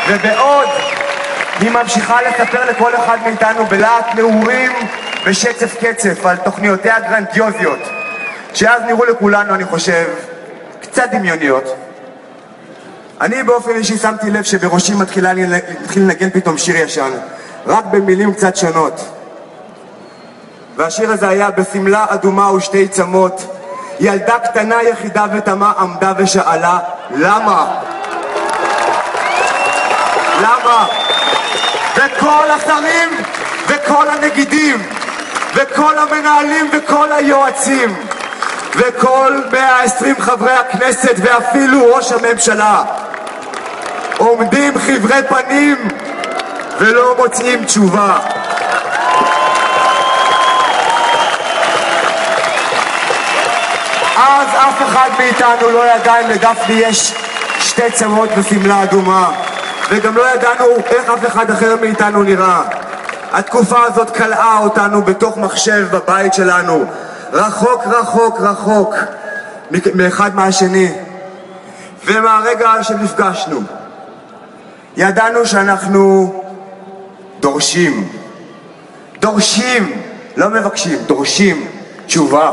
ובעוד היא ממשיכה לספר לכל אחד מאיתנו בלהט נעורים בשצף קצף על תוכניותיה הגרנדיוזיות, שאז נראו לכולנו, אני חושב, קצת דמיוניות. אני באופן אישי שמתי לב שבראשי מתחיל לנגן פתאום שיר ישן, רק במילים קצת שונות. והשיר הזה היה: בסמלה אדומה ושתי צמות, ילדה קטנה יחידה ותמה עמדה ושאלה למה? למה? וכל השרים וכל הנגידים וכל המנהלים וכל היועצים וכל 120 חברי הכנסת ואפילו ראש הממשלה עומדים חברי פנים ולא מוצאים תשובה. אז אף אחד מאיתנו לא ידע אם לדפני יש שתי צמות וסמלה אדומה, וגם לא ידענו איך אף אחד אחר מאיתנו נראה. התקופה הזאת קלעה אותנו בתוך מחשב בבית שלנו, רחוק רחוק רחוק מאחד מהשני. ומהרגע שנפגשנו ידענו שאנחנו דורשים, לא מבקשים, דורשים תשובה.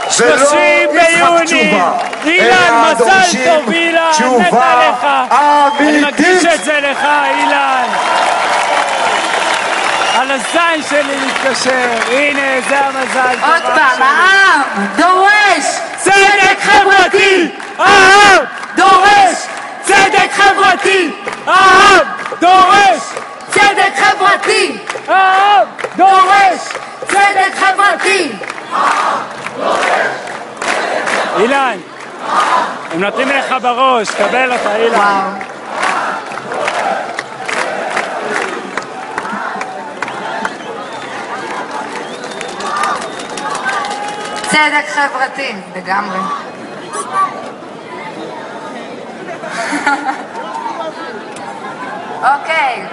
30 ביוני, אילן, מזל טוב אילן, נתה לך, אני מגיש את זה לך אילן, על הזין שלי מתקשר, הנה זה המזל טוב. עוד פעם, העם דורש צדק חברתי, העם דורש צדק חברתי, העם דורש צדק חברתי, העם דורש צדק חברתי. אילן, הם נותנים לך בראש, קבל אותה אילן. צדק חברתי, לגמרי. אוקיי.